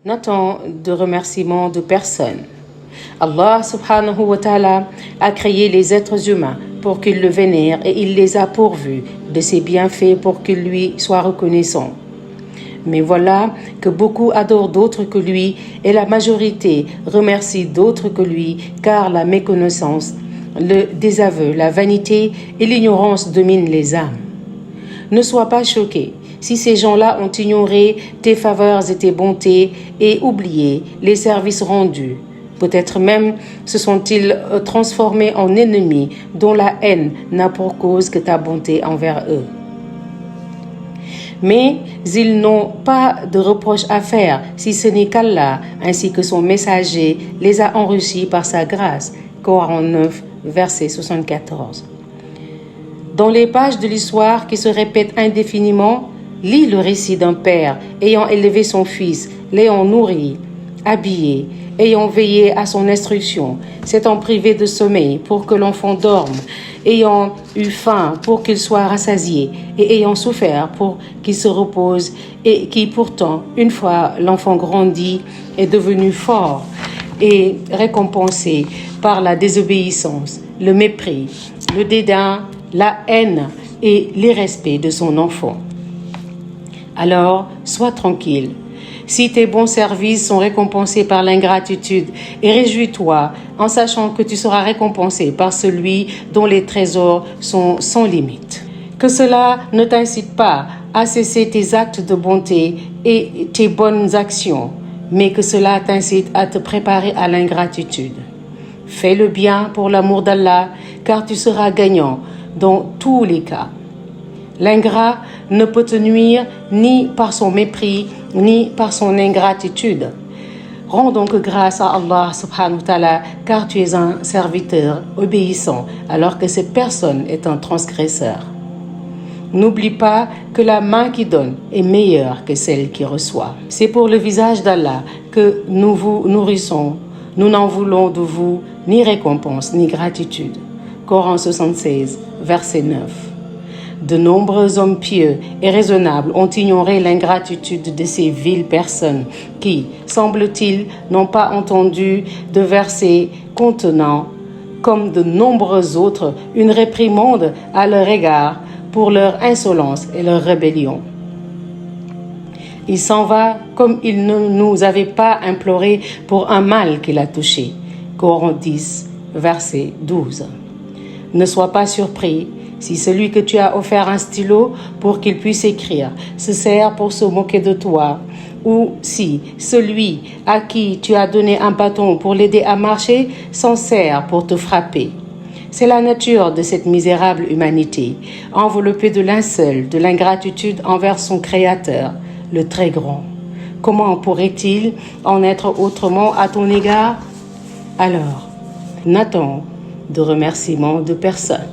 n'attend de remerciements de personne. Allah subhanahu wa ta'ala a créé les êtres humains pour qu'ils le vénèrent et il les a pourvus de ses bienfaits pour qu'ils lui soient reconnaissants. Mais voilà que beaucoup adorent d'autres que lui et la majorité remercie d'autres que lui car la méconnaissance, le désaveu, la vanité et l'ignorance dominent les âmes. Ne sois pas choqué si ces gens-là ont ignoré tes faveurs et tes bontés et oublié les services rendus. Peut-être même se sont-ils transformés en ennemis dont la haine n'a pour cause que ta bonté envers eux. Mais ils n'ont pas de reproche à faire si ce n'est qu'Allah ainsi que son messager les a enrichis par sa grâce. Coran 9, verset 74. Dans les pages de l'histoire qui se répètent indéfiniment, lis le récit d'un père ayant élevé son fils, l'ayant nourri, habillé, ayant veillé à son instruction, s'étant privé de sommeil pour que l'enfant dorme, ayant eu faim pour qu'il soit rassasié et ayant souffert pour qu'il se repose et qui pourtant, une fois l'enfant grandi, est devenu fort et récompensé par la désobéissance, le mépris, le dédain, la haine et l'irrespect de son enfant. Alors, sois tranquille. Si tes bons services sont récompensés par l'ingratitude, et réjouis-toi en sachant que tu seras récompensé par celui dont les trésors sont sans limite. Que cela ne t'incite pas à cesser tes actes de bonté et tes bonnes actions, mais que cela t'incite à te préparer à l'ingratitude. Fais le bien pour l'amour d'Allah, car tu seras gagnant dans tous les cas. L'ingrat ne peut te nuire ni par son mépris, ni par son ingratitude. Rends donc grâce à Allah subhanahu wa ta'ala, car tu es un serviteur obéissant, alors que cette personne est un transgresseur. N'oublie pas que la main qui donne est meilleure que celle qui reçoit. C'est pour le visage d'Allah que nous vous nourrissons. Nous n'en voulons de vous ni récompense, ni gratitude. Coran 76, verset 9. De nombreux hommes pieux et raisonnables ont ignoré l'ingratitude de ces viles personnes qui, semble-t-il, n'ont pas entendu de verset contenant, comme de nombreux autres, une réprimande à leur égard pour leur insolence et leur rébellion. Il s'en va comme il ne nous avait pas imploré pour un mal qu'il a touché. Coran 10, verset 12. Ne sois pas surpris si celui que tu as offert un stylo pour qu'il puisse écrire se sert pour se moquer de toi, ou si celui à qui tu as donné un bâton pour l'aider à marcher s'en sert pour te frapper. C'est la nature de cette misérable humanité, enveloppée de linceul, de l'ingratitude envers son Créateur, le Très Grand. Comment pourrait-il en être autrement à ton égard? Alors, n'attends de remerciements de personne.